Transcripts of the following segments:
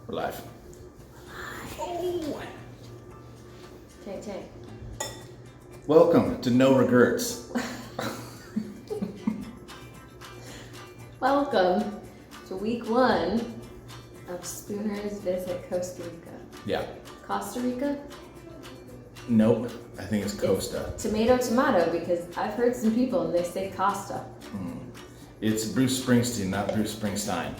We're live. Oh. Take. Welcome to No Regrets. Welcome to week 1 of Spooner's visit Costa Rica. Yeah. Costa Rica? Nope. I think it's Costa. Tomato, because I've heard some people and they say Costa. It's Bruce Springsteen, not Bruce Springsteen.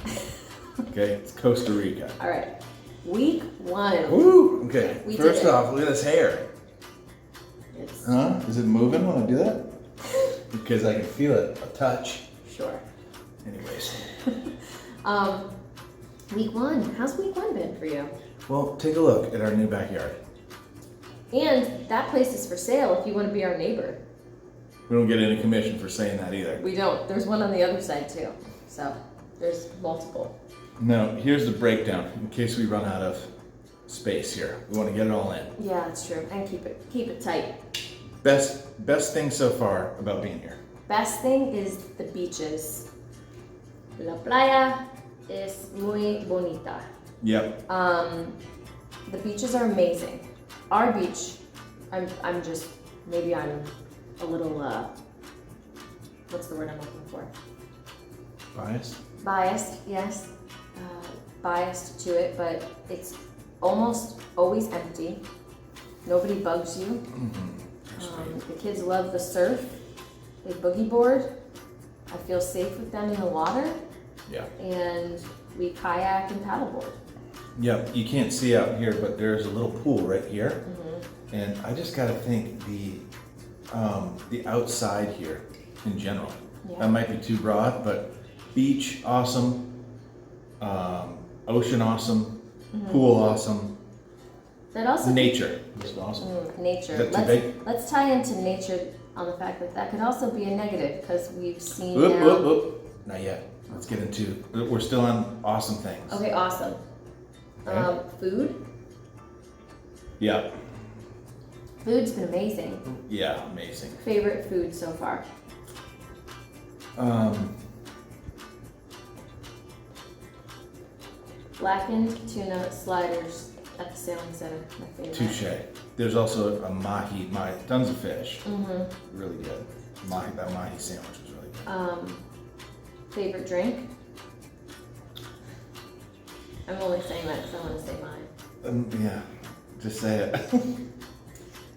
Okay, it's Costa Rica. All right, week 1. Woo! Okay, We first did it. off, look at this hair. It's Huh? Is it moving when I do that? Because I can feel it, a touch. sure. Anyways. Week 1. How's week 1 been for you? Well, take a look at our new backyard. And that place is for sale if you want to be our neighbor. We don't get any commission for saying that either. We don't. There's one on the other side too. So there's multiple. No, here's the breakdown in case we run out of space here. We want to get it all in. Yeah, that's true. And keep it tight. Best thing so far about being here. Best thing is the beaches. La playa es muy bonita. Yep. The beaches are amazing. Our beach, I'm just, maybe I'm a little, what's the word I'm looking for? Biased, yes. Biased to it, but it's almost always empty. Nobody bugs you. The kids love the surf. They boogie board. I feel safe with them in the water. Yeah. And we kayak and paddleboard. Yep. You can't see out here, but there's a little pool right here. And I just gotta think the outside here in general. Yeah. That might be too broad, but beach awesome, ocean awesome, pool awesome, That also nature just awesome. nature. Is that too big? Let's tie into nature on the fact that could also be a negative because we've seen Whoop, now. whoop, whoop. Not yet. Let's get into. We're still on awesome things. Okay, awesome. Okay. Food. Yeah. Food's been amazing. Yeah. Amazing. Favorite food so far? Blackened tuna sliders at the sailing center. My favorite. Touche. There's also a mahi, tons of fish. Really good. That mahi sandwich was really good. Favorite drink? I'm only saying that because I want to say mine. Yeah. Just say it.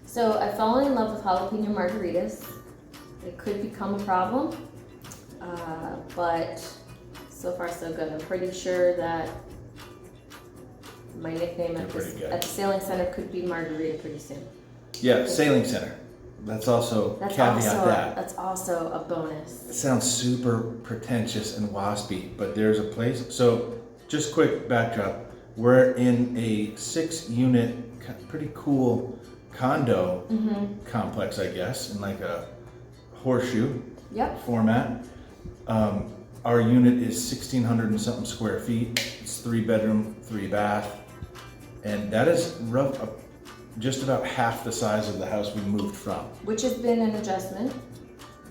So I've fallen in love with jalapeno margaritas. It could become a problem, but so far so good. I'm pretty sure that my nickname at They're pretty good. the sailing center could be Margarita pretty soon. Yeah. Sailing center. That's also caveat. That's also a bonus. It sounds super pretentious and waspy, but there's a place. So, just quick backdrop. We're in a 6-unit, pretty cool condo complex, I guess, in like a horseshoe Yep. format. Our unit is 1,600 and something square feet. It's 3 bedroom, 3 bath, and that is just about half the size of the house we moved from. Which has been an adjustment,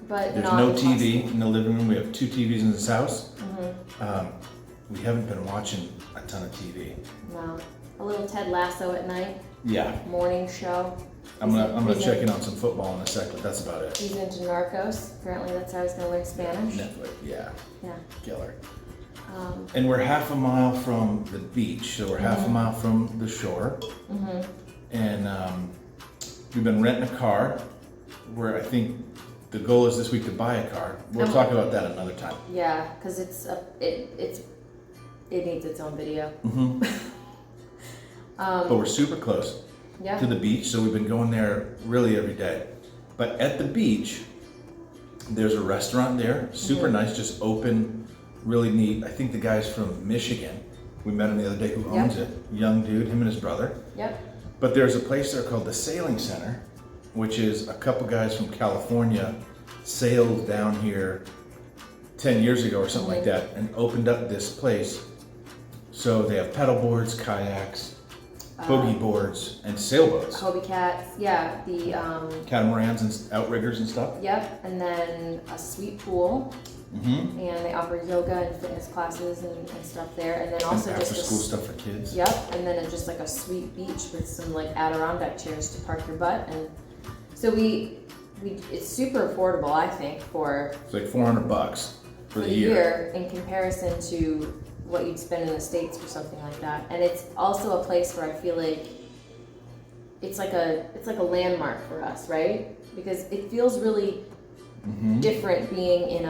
but There's not no TV impossible. in the living room. We have 2 TVs in this house. We haven't been watching a ton of TV. No. A little Ted Lasso at night, Yeah, morning show. I'm gonna He's check in- in on some football in a sec, but that's about it. He's into Narcos. Apparently that's how he's gonna learn Spanish. Netflix, yeah, Yeah. killer. Um, And we're half a mile from the beach, so we're half a mile from the shore. And we've been renting a car. Where I think the goal is this week to buy a car. We'll And- talk about that another time. yeah, because it needs its own video. But we're super close Yeah. to the beach, so we've been going there really every day. But at the beach, there's a restaurant there, super nice, just open, really neat. I think the guy's from Michigan. We met him the other day who owns it. Young dude, him and his brother. Yep. But there's a place there called the Sailing Center, which is a couple guys from California sailed down here 10 years ago or something like that and opened up this place. So they have pedal boards, kayaks, Boogie boards and sailboats. Hobie cats, yeah, the Catamarans and outriggers and stuff. Yep, and then a sweet pool, Mm-hmm. and they offer yoga and fitness classes and stuff there, and then also and just after school stuff for kids. Yep, and then it's just like a sweet beach with some like Adirondack chairs to park your butt, and so we it's super affordable, I think, for It's like $400 for the year in comparison to what you'd spend in the States for something like that. And it's also a place where I feel like it's like a landmark for us, right? Because it feels really different being in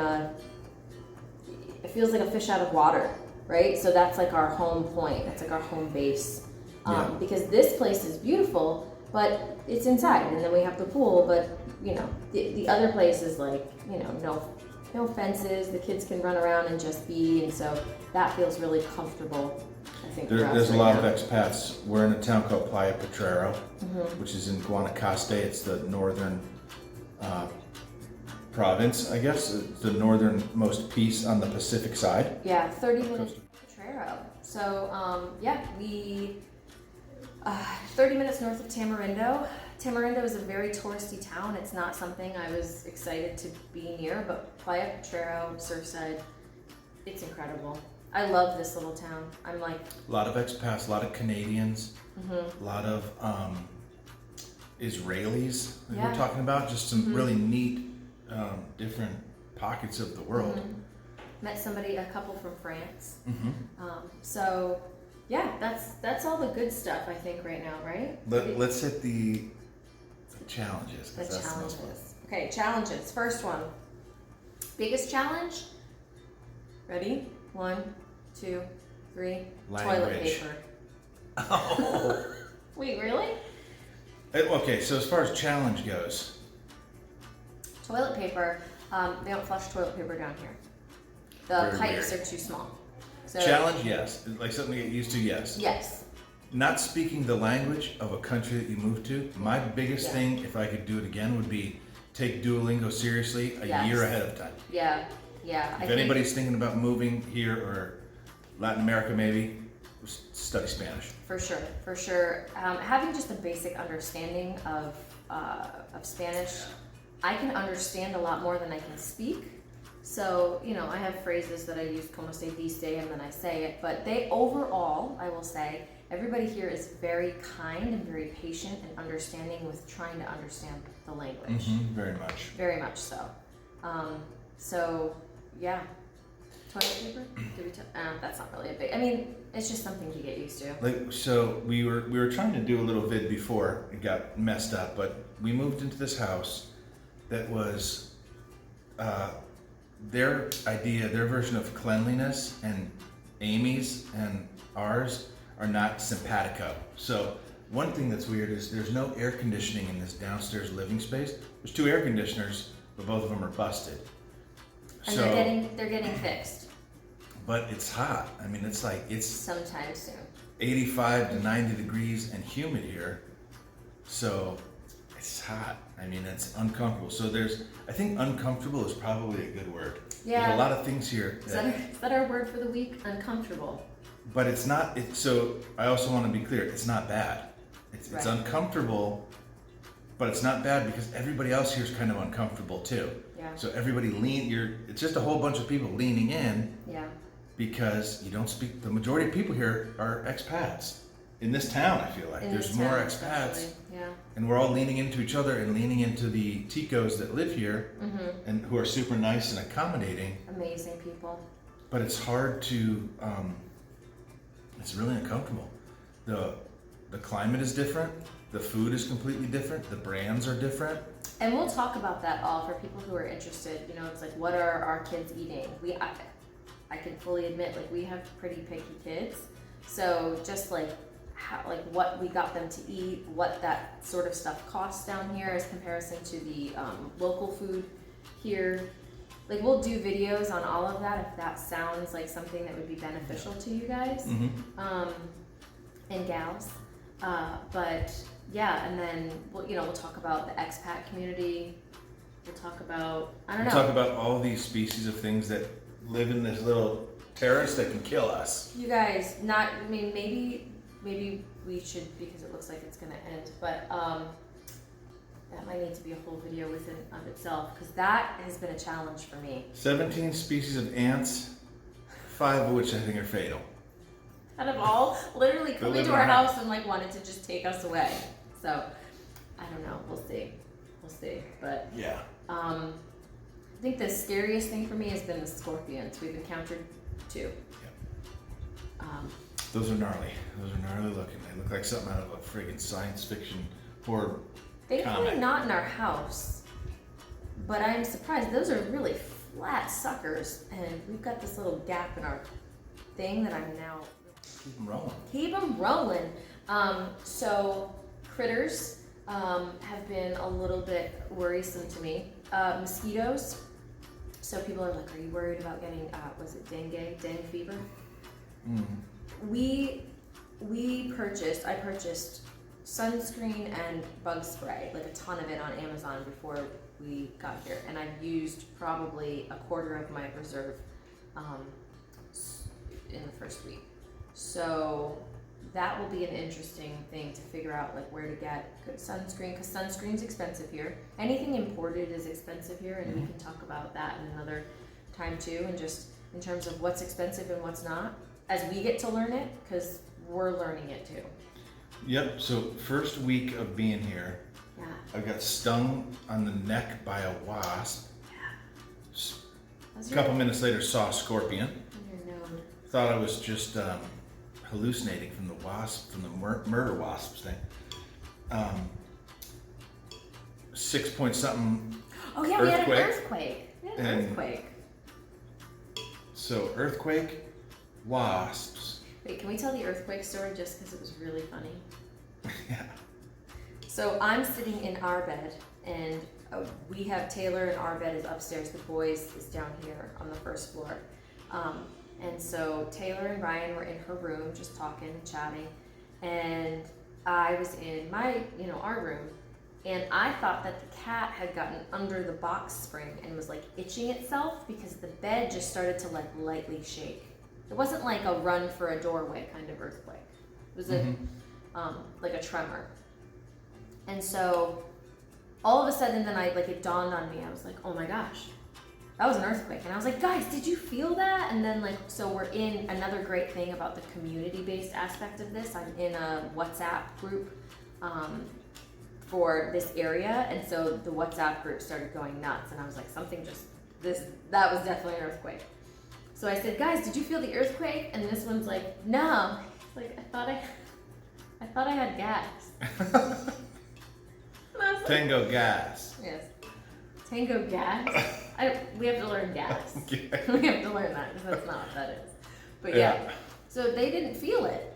it feels like a fish out of water, right? So that's like our home point. That's like our home base. Because this place is beautiful, but it's inside, and then we have the pool, but you know, the other place is like, you know, no fences, the kids can run around and just be, and so that feels really comfortable, I think. There's a lot of expats. We're in a town called Playa Potrero, which is in Guanacaste. It's the northern province, I guess. It's the northernmost piece on the Pacific side. Yeah, 30 minutes Potrero. So, we 30 minutes north of Tamarindo. Tamarindo is a very touristy town. It's not something I was excited to be near, but Playa Potrero, Surfside, it's incredible. I love this little town. I'm like... A lot of expats, a lot of Canadians, a lot of Israelis that we're talking about. Just some really neat, different pockets of the world. Met a couple from France. So, yeah, that's all the good stuff, I think, right now, right? Let's hit the challenges. The challenges. Okay, challenges. First one. Biggest challenge? Ready? 1, 2, 3. Toilet paper. Oh. Wait, really? Okay, so as far as challenge goes. Toilet paper, they don't flush toilet paper down here. The pipes are too small. So, challenge, yes. Like something to get used to, yes. Yes. Not speaking the language of a country that you moved to, my biggest thing, if I could do it again, would be take Duolingo seriously a year ahead of time. Yeah. If anybody's thinking about moving here or Latin America maybe, study Spanish. For sure. Having just a basic understanding of Spanish, I can understand a lot more than I can speak. So, you know, I have phrases that I use, como se dice, and then I say it. But overall, I will say, everybody here is very kind and very patient and understanding with trying to understand the language. Very much. Very much so. Yeah. Toilet paper? That's not really a big. I mean, it's just something to get used to. So we were trying to do a little vid before it got messed up, but we moved into this house that was their version of cleanliness, and Amy's and ours are not simpatico. So one thing that's weird is there's no air conditioning in this downstairs living space. There's 2 air conditioners, but both of them are busted. And they're getting fixed. But it's hot. I mean, it's sometime soon. 85 to 90 degrees and humid here. So it's hot. I mean, it's uncomfortable. So I think uncomfortable is probably a good word. Yeah. There's a lot of things here. Is that our word for the week? Uncomfortable. But it's not, so I also want to be clear, it's not bad. It's uncomfortable, but it's not bad because everybody else here is kind of uncomfortable too. Yeah. So everybody it's just a whole bunch of people leaning in. Yeah. Because you don't speak, the majority of people here are expats. In this town, I feel like there's more expats. Yeah. And we're all leaning into each other and leaning into the Ticos that live here and who are super nice and accommodating. Amazing people. But it's hard to, it's really uncomfortable. The climate is different. The food is completely different. The brands are different. And we'll talk about that all for people who are interested. You know, it's like, what are our kids eating? I can fully admit, like, we have pretty picky kids. So just like what we got them to eat, what that sort of stuff costs down here as comparison to the local food here. Like, we'll do videos on all of that if that sounds like something that would be beneficial to you guys and gals. But yeah, and then we'll talk about the expat community. We'll talk about We'll talk about all these species of things that live in this little terrace that can kill us. You guys, maybe we should, because it looks like it's gonna end, but that might need to be a whole video within of itself, because that has been a challenge for me. 17 species of ants, 5 of which I think are fatal. Out of all, literally come into our house and like wanted to just take us away. So I don't know. We'll see. But yeah, I think the scariest thing for me has been the scorpions. We've encountered 2. Yep. Those are gnarly. Those are gnarly looking. They look like something out of a friggin' science fiction horror Thankfully comic. not in our house, but I'm surprised. Those are really flat suckers, and we've got this little gap in our thing that I'm now Keep them rolling. keep them rolling. So critters have been a little bit worrisome to me. Mosquitoes. So people are like, "Are you worried about getting was it dengue fever?" Mm-hmm. I purchased sunscreen and bug spray, like a ton of it on Amazon before we got here, and I've used probably a quarter of my reserve in the first week. So that will be an interesting thing to figure out, like where to get good sunscreen, because sunscreen's expensive here. Anything imported is expensive here, and we can talk about that in another time too, and just in terms of what's expensive and what's not, as we get to learn it, because we're learning it too. Yep, so first week of being here, Yeah. I got stung on the neck by a wasp. A couple minutes later, saw a scorpion. Your nose. Thought I was just hallucinating from the wasp, from the murder wasps thing. 6-point-something. Oh yeah, we had an Earthquake. earthquake. We had an And- earthquake. So earthquake, wasps. Wait, can we tell the earthquake story just because it was really funny? Yeah. So I'm sitting in our bed, and we have Taylor, and our bed is upstairs. The boys is down here on the first floor. And so Taylor and Ryan were in her room just talking and chatting, and I was in my, our room, and I thought that the cat had gotten under the box spring and was like itching itself because the bed just started to like lightly shake. It wasn't like a run for a doorway kind of earthquake. It was like a tremor. And so all of a sudden then it dawned on me. I was like, oh my gosh, that was an earthquake. And I was like, guys, did you feel that? And then so we're in another great thing about the community-based aspect of this. I'm in a WhatsApp group for this area. And so the WhatsApp group started going nuts. And I was like, that was definitely an earthquake. So I said, guys, did you feel the earthquake? And this one's like, no. Like, I thought I had gas. And I was like, Tango gas. yes. Tango gas? We have to learn gas. Okay. We have to learn that because that's not what that is. But yeah. So they didn't feel it.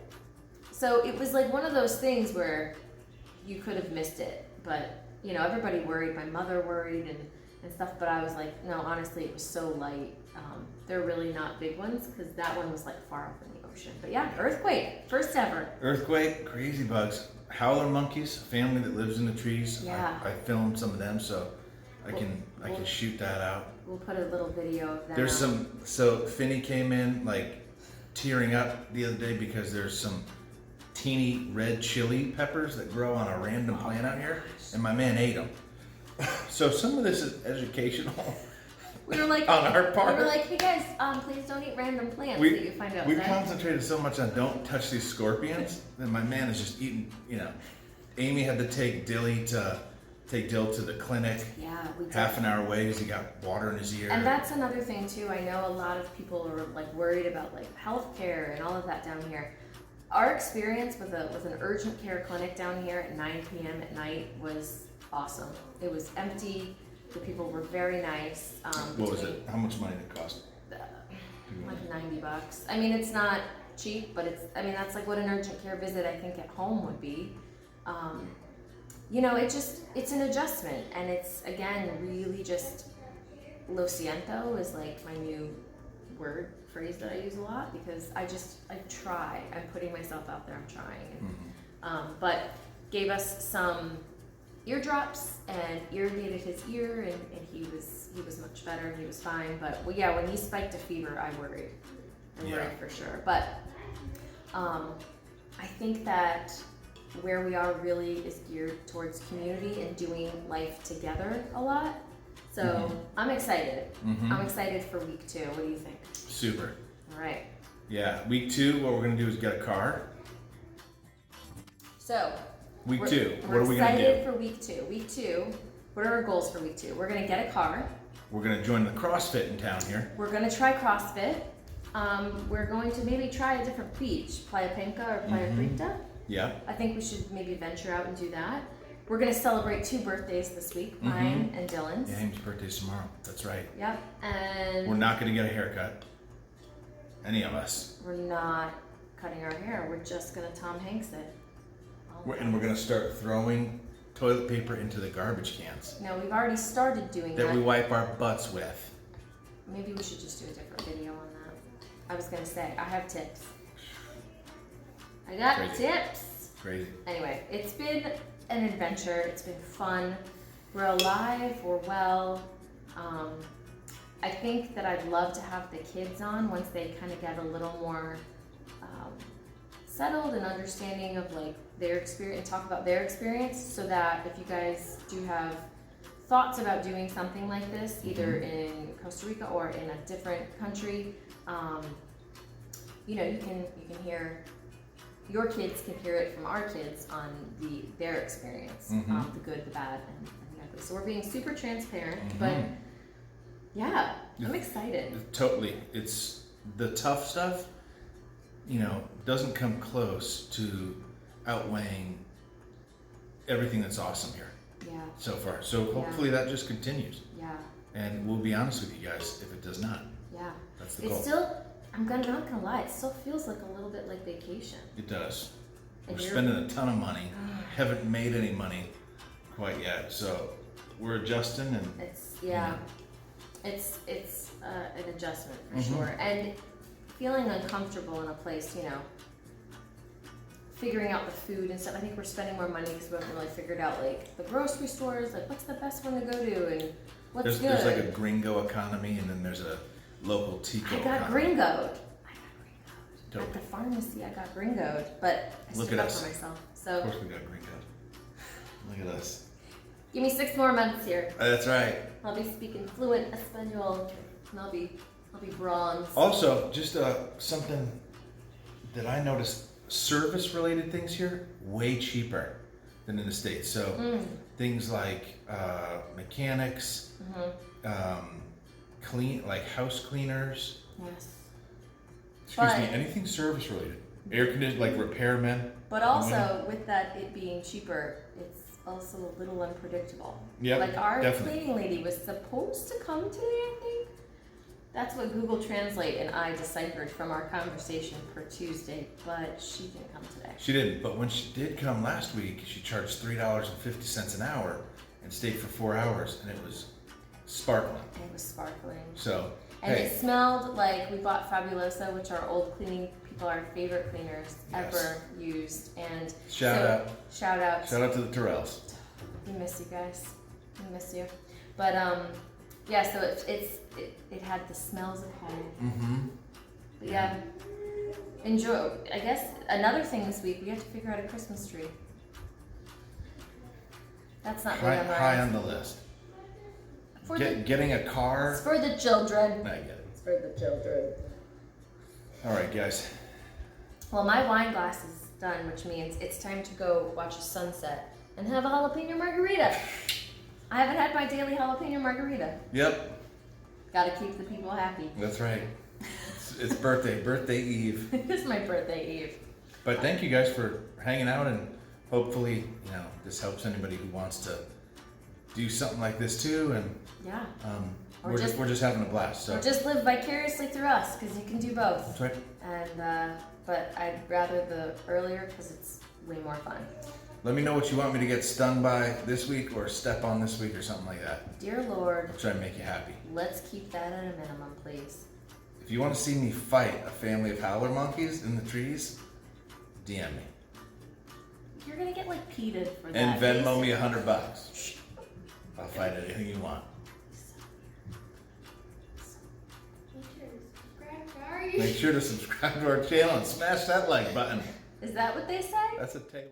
So it was like one of those things where you could have missed it. But, everybody worried. My mother worried and stuff. But I was like, no, honestly, it was so light. They're really not big ones because that one was like far up in the ocean. But yeah, earthquake. First ever. Earthquake, crazy bugs, howler monkeys, family that lives in the trees. Yeah. I filmed some of them, so I can shoot that out. We'll put a little video of that. There's so Finney came in like tearing up the other day because there's some teeny red chili peppers that grow on a random plant out here, and my man ate them. So some of this is educational. We were like, on our part. We were like, hey guys, please don't eat random plants We- that you find outside. We concentrated so much on don't touch these scorpions that my man is just eating. Amy had to take Dill to the clinic. Yeah, we did. Half an hour away because he got water in his ear. And that's another thing too. I know a lot of people are like worried about like healthcare and all of that down here. Our experience with an urgent care clinic down here at 9 p.m. at night was awesome. It was empty. The people were very nice. What was it? How much money did it cost? Like $90. I mean, it's not cheap, but that's like what an urgent care visit I think at home would be. It's an adjustment, and it's again really just lo siento is like my new phrase that I use a lot because I try. I'm putting myself out there. I'm trying, but gave us some eardrops and irrigated his ear, and he was much better and he was fine. But yeah, when he spiked a fever, I worried for sure. But I think that where we are really is geared towards community and doing life together a lot. So I'm excited. I'm excited for week 2. What do you think? Super. All right. Yeah, week 2, what we're gonna do is get a car. So Week 2, what we're are we gonna do? excited for week 2. Week 2, what are our goals for week 2? We're gonna get a car. We're gonna join the CrossFit in town here. We're gonna try CrossFit. We're going to maybe try a different beach, Playa Penca or Playa Brita. Yeah. I think we should maybe venture out and do that. We're gonna celebrate 2 birthdays this week, mine and Dylan's. Yeah, Amy's birthday's tomorrow. That's right. Yep, and We're not gonna get a haircut. Any of us. we're not cutting our hair. We're just gonna Tom Hanks it. And we're gonna start throwing toilet paper into the garbage cans No, we've already started doing that that. we wipe our butts with. Maybe we should just do a different video on that. I was gonna say, I have tips. I got Crazy. tips. Crazy. Anyway, it's been an adventure. It's been fun. We're alive. We're well. I think that I'd love to have the kids on once they kind of get a little more settled and understanding of like their experience, talk about their experience, so that if you guys do have thoughts about doing something like this, either in Costa Rica or in a different country, you know, you can hear, your kids can hear it from our kids on their experience, the good, the bad, and the ugly. So we're being super transparent, but yeah, I'm excited. Totally. It's the tough stuff, you know, doesn't come close to outweighing everything that's awesome here Yeah, so far. So hopefully that just continues. yeah, And we'll be honest with you guys, if it does not, yeah. that's the It's goal. still, I'm not gonna lie, it still feels like a little bit like vacation. It does. And We're you're- spending a ton of money, haven't made any money quite yet, so we're adjusting and It's it's an adjustment for sure, and feeling uncomfortable in a place, you know, figuring out the food and stuff. I think we're spending more money because we haven't really figured out like the grocery stores, like what's the best one to go to and what's good. there's like a gringo economy and then there's a local tico I got economy. gringoed. Dope. At the pharmacy, I got gringoed, but I Look stood at up us. for myself. Of So course we got gringoed. Look at us. give me 6 more months here. That's right. I'll be speaking fluent Espanol, and I'll be bronze. Also, just something that I noticed, service-related things here, way cheaper than in the States. So things like mechanics, like house cleaners, Yes. excuse me, But- anything service-related. Air conditioning, like repairmen. But also, with that it being cheaper, it's also a little unpredictable. Yep, Like our definitely. cleaning lady was supposed to come today, I think. That's what Google Translate and I deciphered from our conversation for Tuesday, but she didn't come today. She didn't, but when she did come last week, she charged $3.50 an hour and stayed for 4 hours, and it was sparkling. It was sparkling. So, And hey, it smelled like we bought Fabulosa, which our old cleaning people, our favorite cleaners Yes. ever used. And Shout out. Shout out. shout out to the Terrells. We miss you guys. We miss you. But yeah, so it had the smells of home. Mm-hmm. But yeah, enjoy. I guess another thing this week, we have to figure out a Christmas tree. That's not really on our High on the list. for Getting a car. it's for the children. I get it. It's for the children. All right, guys. Well, my wine glass is done, which means it's time to go watch a sunset and have a jalapeno margarita. I haven't had my daily jalapeno margarita. Yep, Gotta keep the people happy. that's right. It's birthday eve. It's my birthday eve. But thank you guys for hanging out, and hopefully, you know, this helps anybody who wants to do something like this too. And Yeah. Or we're just- just having a blast. So Or just live vicariously through us, because you can do both. that's right. And but I'd rather the earlier because it's way more fun. Let me know what you want me to get stung by this week, or step on this week, or something like that. Dear Lord, I'll try and make you happy. let's keep that at a minimum, please. If you want to see me fight a family of howler monkeys in the trees, DM me You're gonna get like peated for that. and Venmo me $100. I'll fight anything you want. Make sure to subscribe to our channel and smash that like button. Is that what they say? That's a table.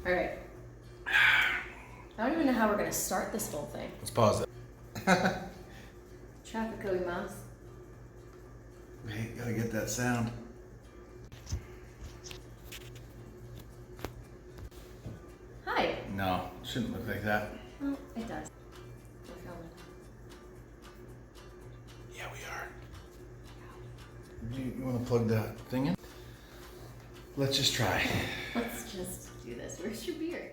All right. I don't even know how we're gonna start this whole thing. Let's pause it. Traffic mouse. Hey, gotta get that sound. Hi. No, shouldn't look like that. Well, it does. We're filming. Yeah, we are. You want to plug that thing in? Let's just try. Let's just do this. Where's your beer?